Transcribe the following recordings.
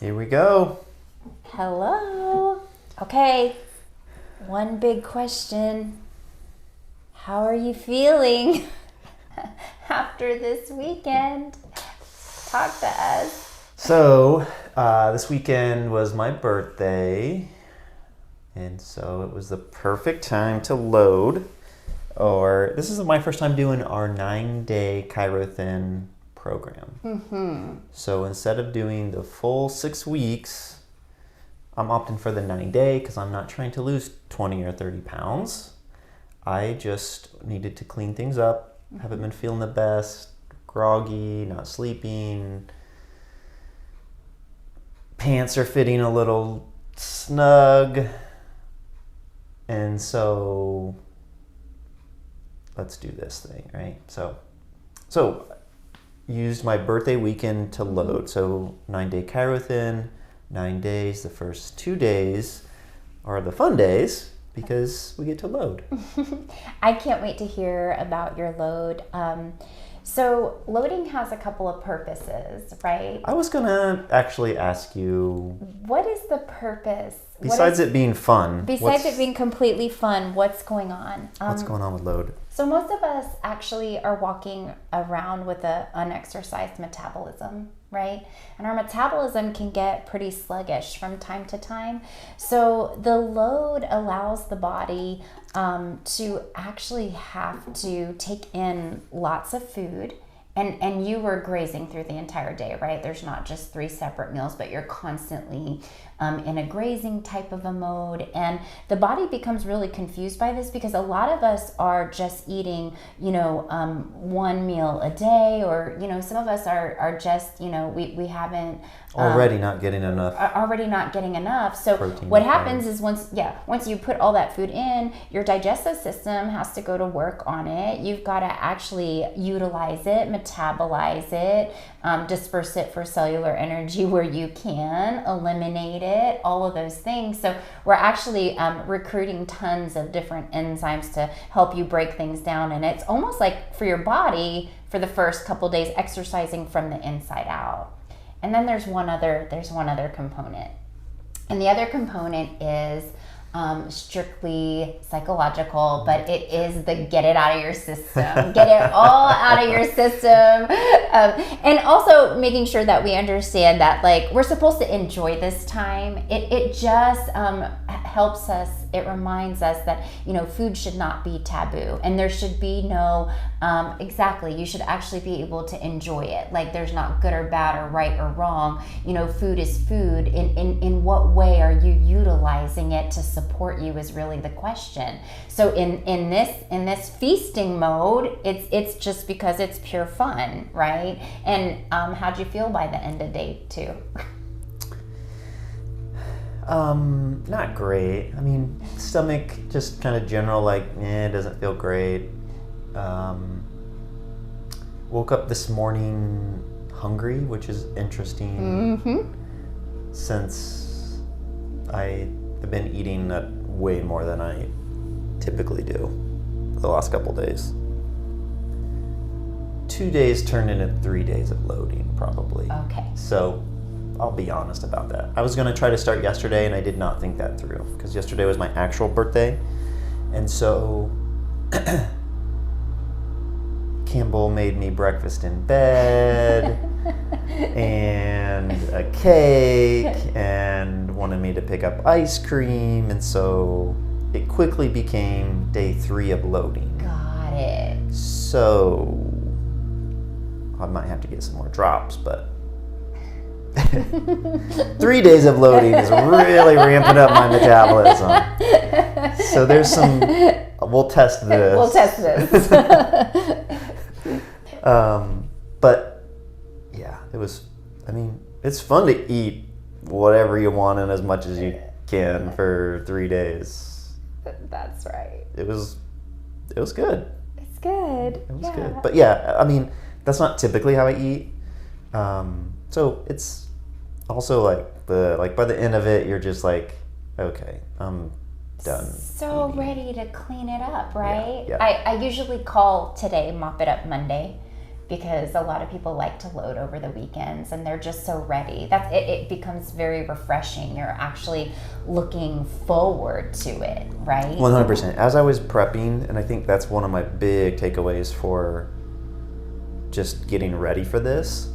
Here we go. Hello. Okay, one big question. How are you feeling after this weekend? Talk to us. So, this weekend was my birthday, and so it was the perfect time to load. This is my first time doing our 9-day ChiroThin program. Mm-hmm. So instead of doing the full 6 weeks, I'm opting for the 9-day because I'm not trying to lose 20 or 30 pounds. I just needed to clean things up. Haven't been feeling the best, groggy, not sleeping. Pants are fitting a little snug. And so let's do this thing, right? So used my birthday weekend to load. So 9-day ChiroThin, 9 days. The first 2 days are the fun days because we get to load. I can't wait to hear about your load. So loading has a couple of purposes, right? I was gonna actually ask you, What is the purpose? besides it being fun, Besides it being completely fun, what's going on? What's going on with load? So most of us actually are walking around with an unexercised metabolism, right? And our metabolism can get pretty sluggish from time to time. So the load allows the body to actually have to take in lots of food. And you were grazing through the entire day, right? There's not just 3 separate meals, but you're constantly in a grazing type of a mode. And the body becomes really confused by this because a lot of us are just eating, 1 meal a day, or, some of us are just, we haven't... Already not getting enough. So protein what happens is once you put all that food in, your digestive system has to go to work on it. You've got to actually utilize it, metabolize it, disperse it for cellular energy where you can, eliminate it, all of those things. So we're actually recruiting tons of different enzymes to help you break things down. And it's almost like for your body, for the first couple days, exercising from the inside out. And then there's one other component. And the other component is strictly psychological, but it is the get it out of your system. Get it all out of your system. And also making sure that we understand that we're supposed to enjoy this time. It just helps us, it reminds us that, food should not be taboo. And there should be no, you should actually be able to enjoy it. There's not good or bad or right or wrong. Food is food. In what way are you utilizing it to support you is really the question. So in this feasting mode, it's just because it's pure fun, right? And how'd you feel by the end of day 2? Not great. I mean, stomach just kind of general, it doesn't feel great. Woke up this morning hungry, which is interesting. Since I have been eating way more than I typically do the last couple days. 2 days turned into 3 days of loading, probably. Okay. So I'll be honest about that. I was going to try to start yesterday, and I did not think that through because yesterday was my actual birthday. And so Campbell made me breakfast in bed and a cake and wanted me to pick up ice cream. And so it quickly became day 3 of loading. Got it. So I might have to get some more drops, but 3 days of loading is really ramping up my metabolism. So there's some, we'll test this. But yeah, it's fun to eat whatever you want and as much as you can for 3 days. That's right. It was good. It's good. It was good. But yeah, that's not typically how I eat. So it's also by the end of it, you're just okay, I'm done. So ready to clean it up, right? Yeah. I usually call today Mop It Up Monday because a lot of people like to load over the weekends and they're just so ready. That's it. It becomes very refreshing. You're actually looking forward to it, right? 100%. As I was prepping, and I think that's one of my big takeaways for just getting ready for this,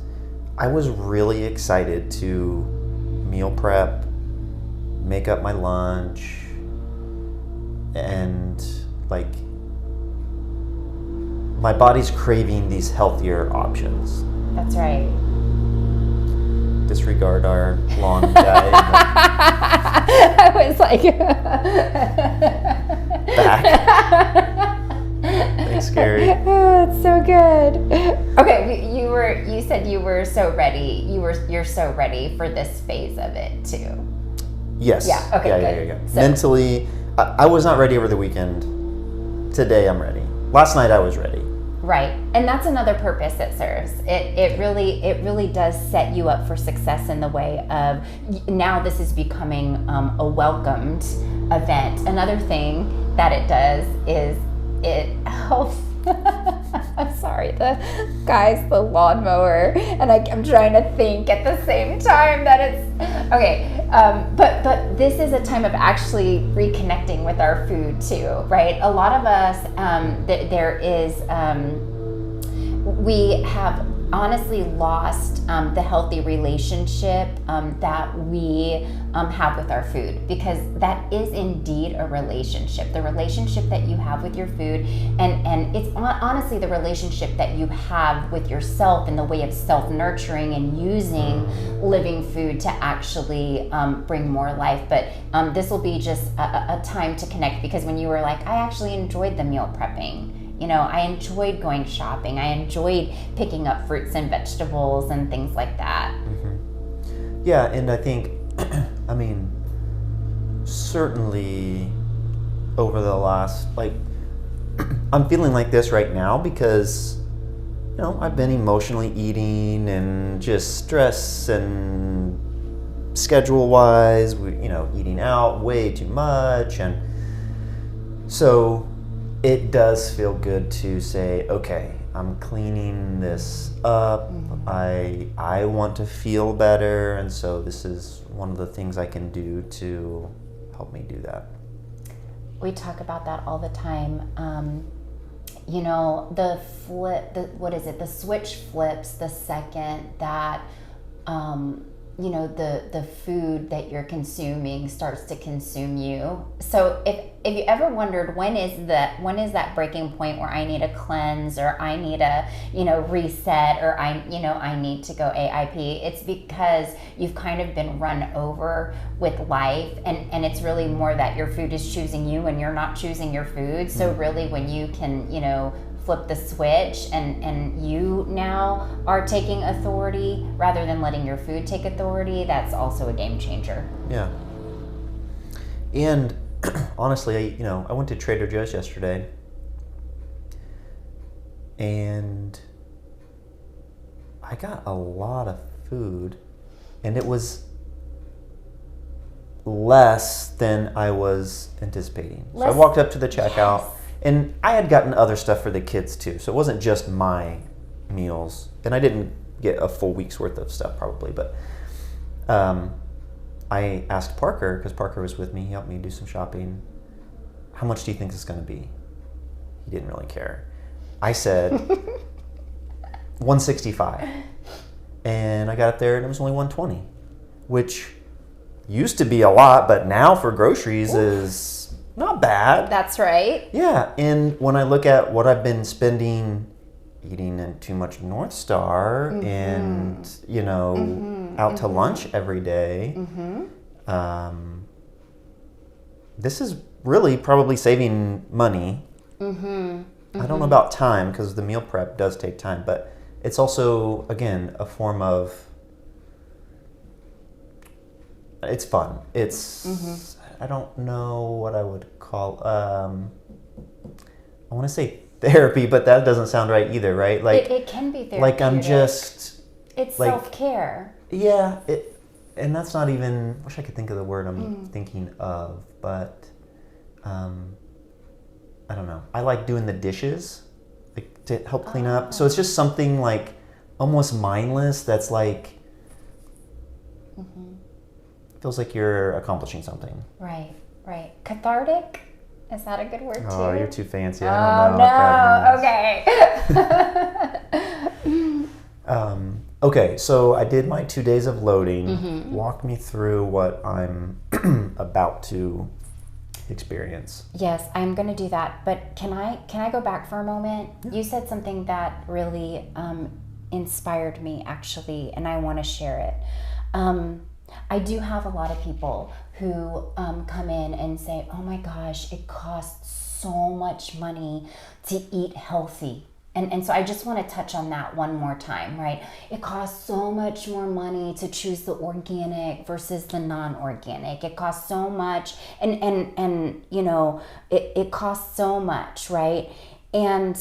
I was really excited to meal prep, make up my lunch, and like my body's craving these healthier options. That's right. Disregard our long diet. I was like back. Thanks, Gary. Oh, it's so good. Okay, you said you were so ready. You're so ready for this phase of it too. Yes. Yeah. Okay. Yeah. So, mentally, I was not ready over the weekend. Today I'm ready. Last night I was ready. right, and that's another purpose it serves. It really does set you up for success in the way of now this is becoming a welcomed event. Another thing that it does is it helps. I'm sorry, the lawnmower, and I'm trying to think at the same time that it's okay. But this is a time of actually reconnecting with our food too, right? A lot of us, we have honestly lost the healthy relationship that we have with our food, because that is indeed a relationship. The relationship that you have with your food, and it's honestly the relationship that you have with yourself in the way of self-nurturing and using living food to actually bring more life. But this will be just a time to connect, because when you were like, I actually enjoyed the meal prepping. You know, I enjoyed going shopping. I enjoyed picking up fruits and vegetables and things like that. Mm-hmm. Yeah, and I think, I mean, certainly over the last, I'm feeling like this right now because, I've been emotionally eating and just stress and schedule-wise, eating out way too much. And so it does feel good to say, okay, I'm cleaning this up. Mm-hmm. I want to feel better, and so this is one of the things I can do to help me do that. We talk about that all the time. The switch flips the second that the food that you're consuming starts to consume you. So if you ever wondered when is that breaking point where I need a cleanse, or I need a reset, or I need to go AIP, it's because you've kind of been run over with life, and it's really more that your food is choosing you and you're not choosing your food. So really, when you can flip the switch and you now are taking authority rather than letting your food take authority, that's also a game changer. Yeah. And honestly, I went to Trader Joe's yesterday, and I got a lot of food, and it was less than I was anticipating. So I walked up to the checkout. Yes. And I had gotten other stuff for the kids too, so it wasn't just my meals. And I didn't get a full week's worth of stuff probably, but I asked Parker, because Parker was with me, he helped me do some shopping, how much do you think it's going to be? He didn't really care. I said $165, and I got up there and it was only $120, which used to be a lot, but now for groceries is not bad. That's right. Yeah, and when I look at what I've been spending eating in too much North Star, mm-hmm. and mm-hmm. out to mm-hmm. lunch every day, mm-hmm. This is really probably saving money. Mm-hmm. Mm-hmm. I don't know about time, because the meal prep does take time, but it's also, again, a form of, it's fun. It's mm-hmm. I don't know what I would call, I want to say therapy, but that doesn't sound right either, right? It can be therapy. Like I'm just... It's self-care. Yeah, and that's not even, I wish I could think of the word I'm thinking of, but I don't know. I like doing the dishes. I like to help clean up. So it's just something like almost mindless that's like feels like you're accomplishing something. Right. Cathartic? Is that a good word too? Oh, you're too fancy. I don't know. Okay. Okay, so I did my 2 days of loading. Walk me through what I'm about to experience. Yes, I'm going to do that. But can I go back for a moment? Yeah. You said something that really inspired me, actually, and I want to share it. I do have a lot of people who come in and say, oh my gosh, it costs so much money to eat healthy. And so I just want to touch on that one more time, right? It costs so much more money to choose the organic versus the non-organic. It costs so much, and you know, it costs so much, right? And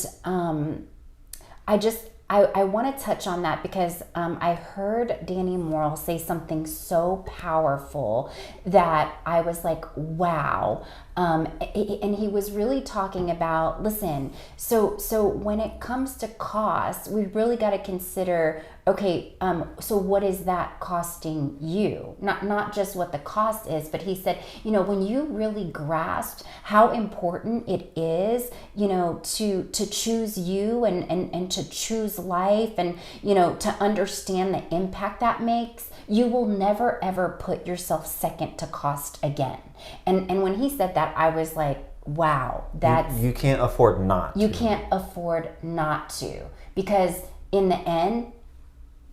I want to touch on that because I heard Danny Morrill say something so powerful that I was like, wow. And he was really talking about, listen, so when it comes to cost, we really got to consider, okay, so what is that costing you? Not just what the cost is, but he said, you know, when you really grasped how important it is, you know, to choose you and to choose life and, you know, to understand the impact that makes, you will never ever put yourself second to cost again. And when he said that, I was like, wow, that's... You can't afford not to. You can't afford not to. Because in the end,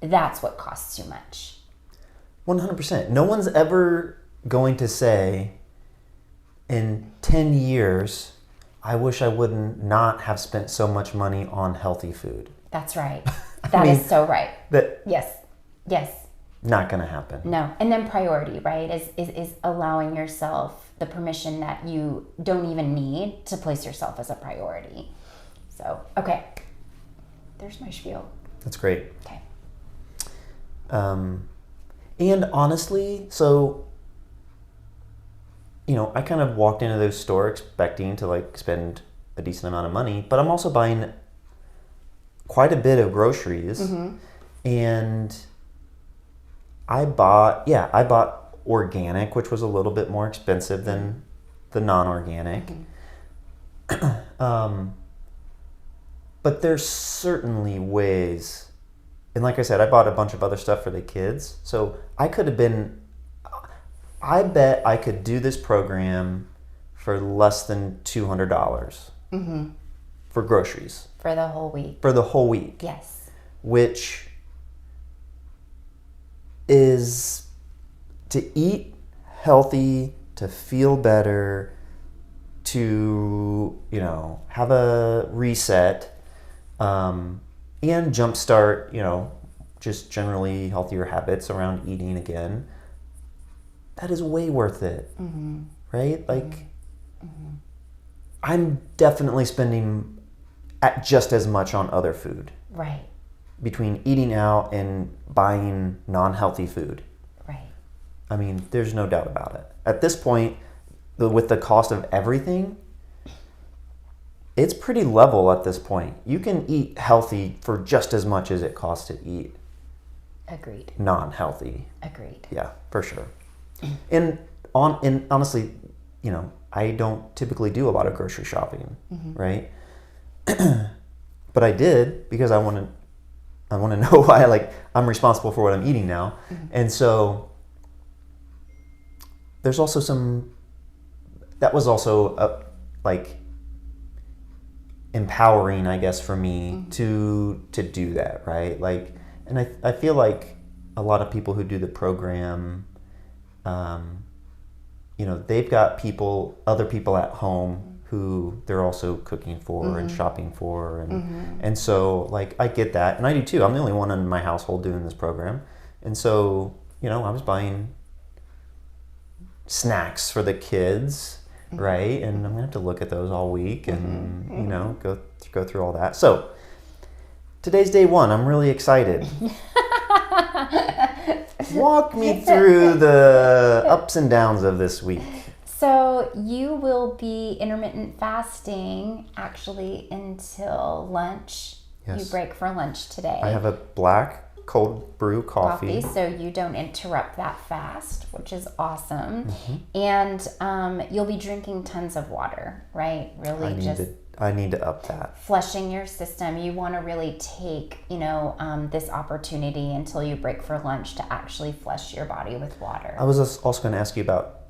that's what costs too much. 100%. No one's ever going to say, in 10 years, I wish I wouldn't not have spent so much money on healthy food. That's right. That is so right. Yes. Not going to happen. No. And then priority, right, is allowing yourself the permission that you don't even need to place yourself as a priority. So, okay. There's my spiel. That's great. Okay. And honestly, so, you know, I kind of walked into those stores expecting to like spend a decent amount of money, but I'm also buying quite a bit of groceries. And I bought organic, which was a little bit more expensive than the non-organic. But there's certainly ways, and like I said, I bought a bunch of other stuff for the kids. So I bet I could do this program for less than $200 for groceries. For the whole week. For the whole week. Yes. Which is to eat healthy, to feel better, to, you know, have a reset, and jumpstart, you know, just generally healthier habits around eating again. That is way worth it, right? Like, I'm definitely spending at just as much on other food. Right. Between eating out and buying non-healthy food. Right. I mean, there's no doubt about it. At this point, with the cost of everything, it's pretty level at this point. You can eat healthy for just as much as it costs to eat Agreed. Non-healthy. Agreed. Yeah, for sure. And honestly, you know, I don't typically do a lot of grocery shopping, right? But I did because I want to know why, like, I'm responsible for what I'm eating now. And so there's also that was also like empowering, I guess, for me to do that, right? Like, and I feel like a lot of people who do the program, you know, they've got other people at home who they're also cooking for and shopping for, and so, like, I get that, and I do too. I'm the only one in my household doing this program, and so, you know, I was buying snacks for the kids, right? And I'm gonna have to look at those all week and you know, go through all that. So today's day one. I'm really excited. Walk me through the ups and downs of this week. So you will be intermittent fasting actually until lunch. Yes. You break for lunch today. I have a black cold brew coffee. So you don't interrupt that fast, which is awesome. And you'll be drinking tons of water, right? Really I need to up that. Flushing your system. You want to really take, this opportunity until you break for lunch to actually flush your body with water. I was also going to ask you about,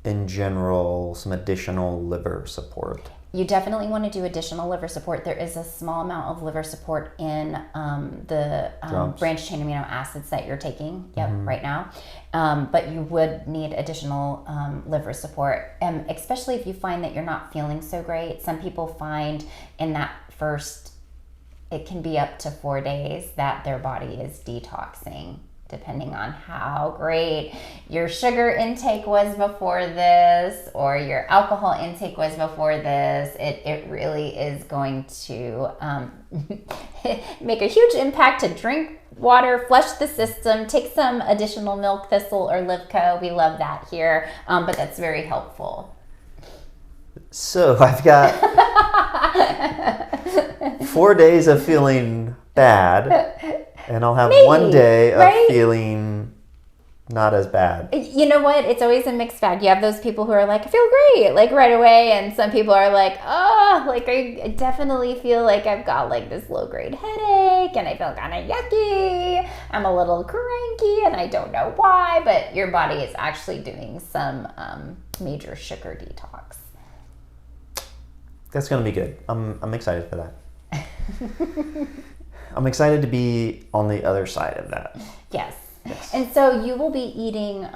in general, some additional liver support. You definitely want to do additional liver support. There is a small amount of liver support in the branched chain amino acids that you're taking right now. But you would need additional liver support, especially if you find that you're not feeling so great. Some people find in that first, it can be up to 4 days that their body is detoxing, depending on how great your sugar intake was before this or your alcohol intake was before this. It really is going to make a huge impact to drink water, flush the system, take some additional milk thistle or Livco. We love that here, but that's very helpful. So I've got 4 days of feeling bad. And I'll have 1 day of feeling not as bad. You know what? It's always a mixed bag. You have those people who are like, I feel great, like right away. And some people are like, I definitely feel like I've got like this low grade headache and I feel kind of yucky. I'm a little cranky and I don't know why, but your body is actually doing some major sugar detox. That's going to be good. I'm excited for that. I'm excited to be on the other side of that. Yes. And so you will be eating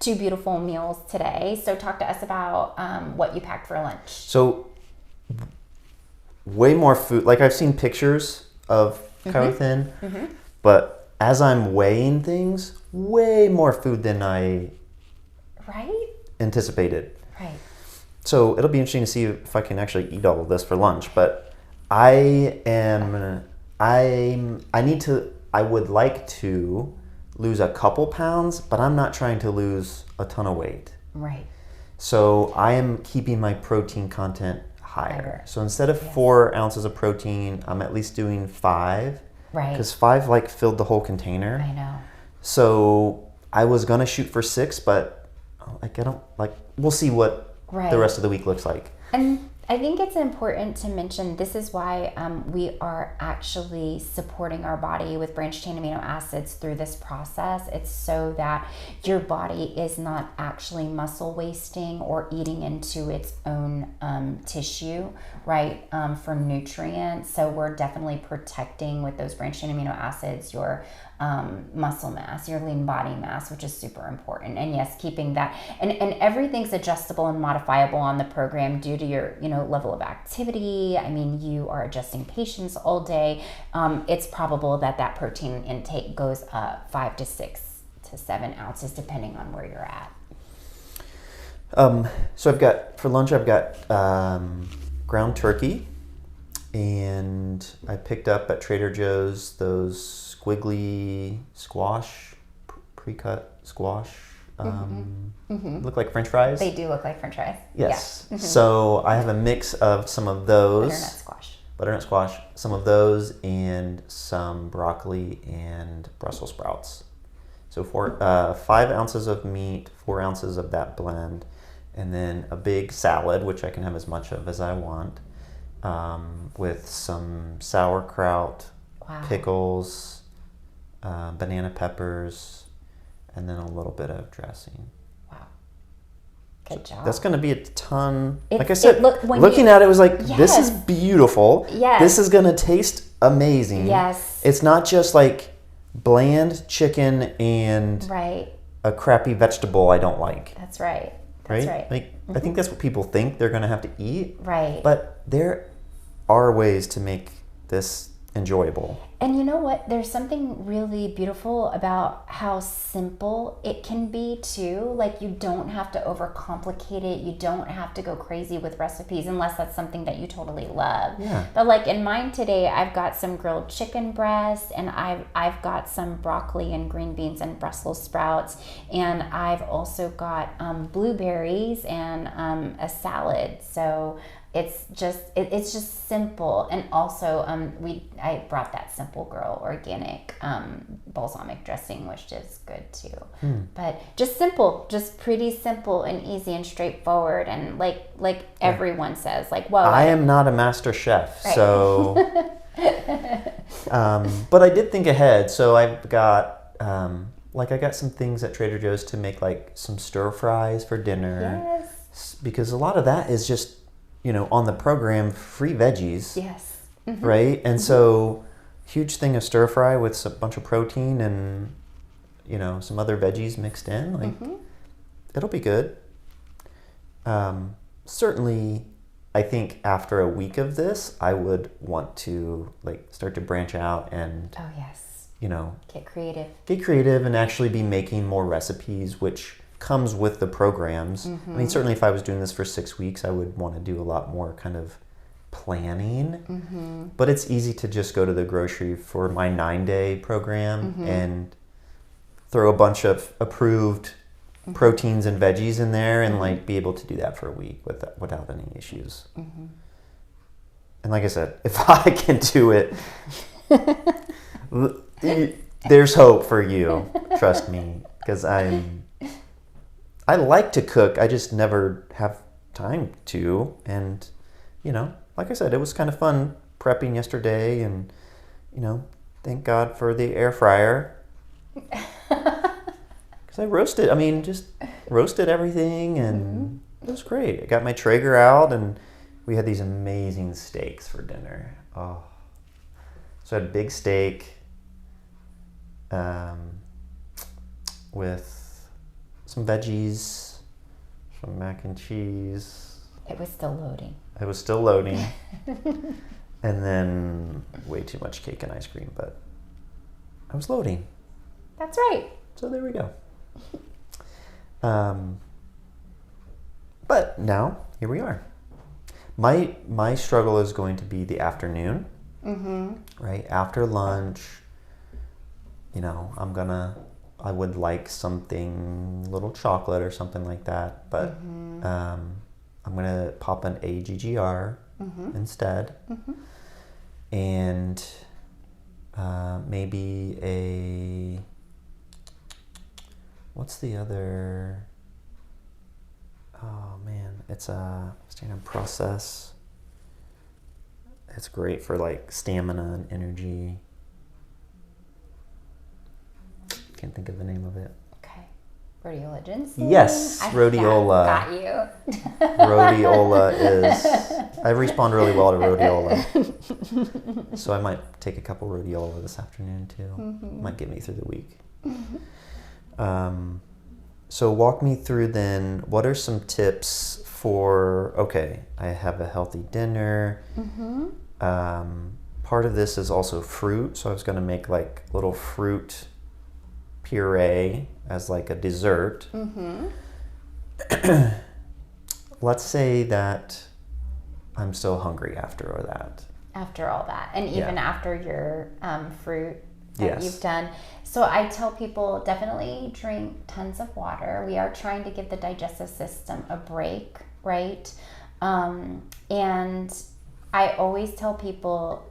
2 beautiful meals today. So talk to us about what you packed for lunch. So way more food. Like I've seen pictures of ChiroThin, but as I'm weighing things, way more food than I anticipated. Right. So it'll be interesting to see if I can actually eat all of this for lunch. But I would like to lose a couple pounds, but I'm not trying to lose a ton of weight. Right. So I am keeping my protein content higher. So instead of 4 ounces of protein, I'm at least doing 5. Right. Because 5 filled the whole container. I know. So I was gonna shoot for 6, but we'll see what the rest of the week looks like. And I think it's important to mention this is why we are actually supporting our body with branched chain amino acids through this process. It's so that your body is not actually muscle wasting or eating into its own tissue, right, for nutrients. So we're definitely protecting with those branched chain amino acids your muscle mass, your lean body mass, which is super important. And yes, keeping that, and everything's adjustable and modifiable on the program due to your, level of activity. I mean, you are adjusting patients all day. It's probable that protein intake goes up 5 to 6 to 7 ounces, depending on where you're at. So for lunch, I've got ground turkey, and I picked up at Trader Joe's those squiggly squash, pre-cut squash. Look like French fries. They do look like French fries. Yes. Yeah. So I have a mix of some of those. Butternut squash. Some of those, and some broccoli and Brussels sprouts. So 5 ounces of meat, 4 ounces of that blend, and then a big salad, which I can have as much of as I want, with some sauerkraut, pickles, banana peppers, and then a little bit of dressing. Wow. Good job. That's going to be a ton. Like I said, looking at it was like, this is beautiful. Yes. This is going to taste amazing. Yes. It's not just like bland chicken and a crappy vegetable I don't like. That's right. Like, I think that's what people think they're going to have to eat. Right. But there are ways to make this enjoyable. And you know what? There's something really beautiful about how simple it can be too. Like, you don't have to overcomplicate it. You don't have to go crazy with recipes unless that's something that you totally love. Yeah. But like in mine today, I've got some grilled chicken breast, and I've got some broccoli and green beans and Brussels sprouts, and I've also got blueberries and a salad. So it's just simple. And also I brought that Simple Girl organic balsamic dressing, which is good too. But just simple, just pretty simple and easy and straightforward, and like everyone says, like, whoa, I am not a master chef, right. So but I did think ahead. So I've got I got some things at Trader Joe's to make, like some stir fries for dinner. Yes. Because a lot of that is just, on the program, free veggies. Yes. Mm-hmm. Right? And so, huge thing of stir fry with a bunch of protein and, some other veggies mixed in. Like, it'll be good. Certainly, I think after a week of this, I would want to, start to branch out and, Oh, yes. Get creative and actually be making more recipes, which comes with the programs. I mean, certainly if I was doing this for 6 weeks, I would want to do a lot more kind of planning. But it's easy to just go to the grocery for my 9-day program and throw a bunch of approved proteins and veggies in there and be able to do that for a week without any issues. And like I said, if I can do it, there's hope for you. Trust me, because I like to cook. I just never have time to. And, like I said, it was kind of fun prepping yesterday, and, thank God for the air fryer. Because I just roasted everything, and it was great. I got my Traeger out, and we had these amazing steaks for dinner. Oh, so I had a big steak with some veggies, some mac and cheese. It was still loading. And then way too much cake and ice cream, but I was loading. That's right. So there we go. But now, here we are. My struggle is going to be the afternoon. Right? After lunch, I would like something, little chocolate or something like that, but I'm going to pop an AGGR instead. And maybe what's the other, oh man, it's a standard process. It's great for stamina and energy. Can't think of the name of it. Okay. Rhodiola ginseng? Yes, rhodiola. Got you. Rhodiola I respond really well to rhodiola. So I might take a couple rhodiola this afternoon too. Might get me through the week. So walk me through then, what are some tips for, I have a healthy dinner. Part of this is also fruit. So I was going to make little fruit puree as a dessert. Let's say that I'm still hungry after all that. After all that, and even after your fruit that Yes. you've done. So I tell people, definitely drink tons of water. We are trying to give the digestive system a break, right? And I always tell people,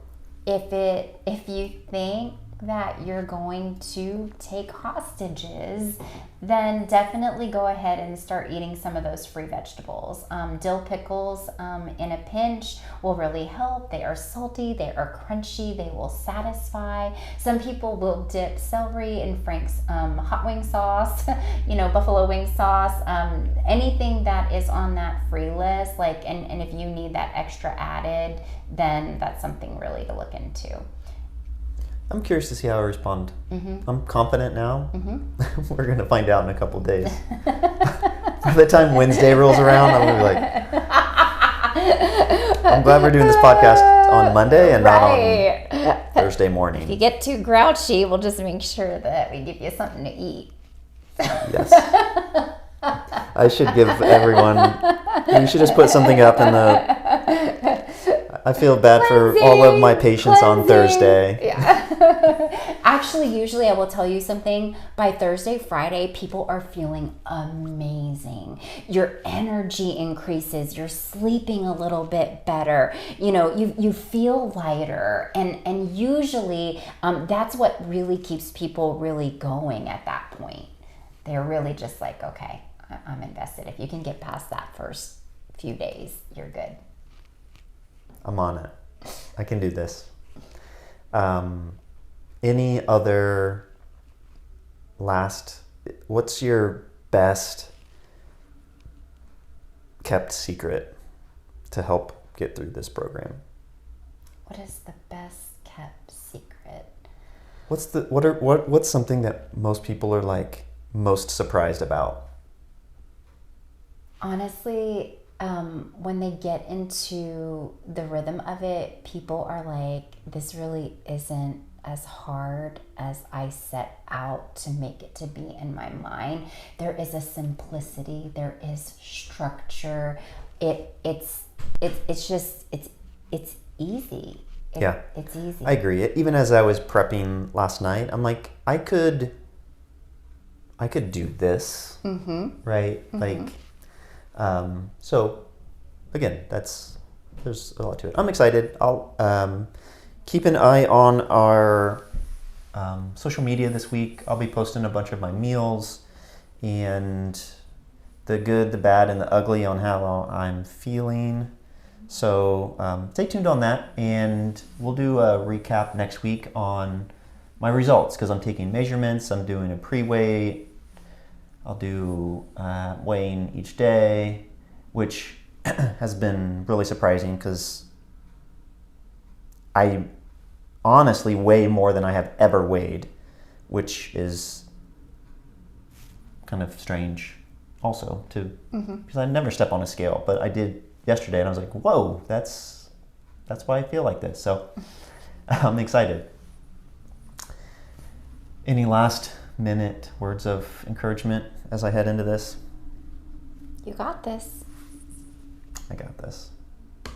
if you think that you're going to take hostages, then definitely go ahead and start eating some of those free vegetables. Dill pickles in a pinch will really help. They are salty, they are crunchy, they will satisfy. Some people will dip celery in Frank's hot wing sauce, buffalo wing sauce, anything that is on that free list. And if you need that extra added, then that's something really to look into. I'm curious to see how I respond. I'm confident now. We're going to find out in a couple days. By the time Wednesday rolls around, I'm going to be like, I'm glad we're doing this podcast on Monday and not on Thursday If you morning. get too grouchy, we'll just make sure that we give you something to eat. Yes. I should give everyone, you should just put something up in the, I feel bad for all of my patients on Thursday. Yeah. Actually, usually I will tell you something. By Thursday, Friday, people are feeling amazing. Your energy increases. You're sleeping a little bit better. You know, you feel lighter. And usually that's what really keeps people really going at that point. They're really just like, okay, I'm invested. If you can get past that first few days, you're good. I'm on it. I can do this. Any other what's your best kept secret to help get through this program? What is the best kept secret? What's something that most people are like most surprised about? Honestly, when they get into the rhythm of it, people are like, this really isn't as hard as I set out to make it to be in my mind. There is a simplicity, there is structure. It's easy. Yeah. It's easy. I agree. Even as I was prepping last night, I'm like, I could do this, right? Like, so again, there's a lot to it. I'm excited. I'll keep an eye on our social media this week. I'll be posting a bunch of my meals and the good, the bad, and the ugly on how I'm feeling. So stay tuned on that, and we'll do a recap next week on my results because I'm taking measurements. I'm doing a pre-weigh. I'll do weighing each day, which has been really surprising because I honestly weigh more than I have ever weighed, which is kind of strange also too, because I never step on a scale, but I did yesterday and I was like, whoa, that's why I feel like this. So I'm excited. Any last minute words of encouragement as I head into this? You got this. I got this.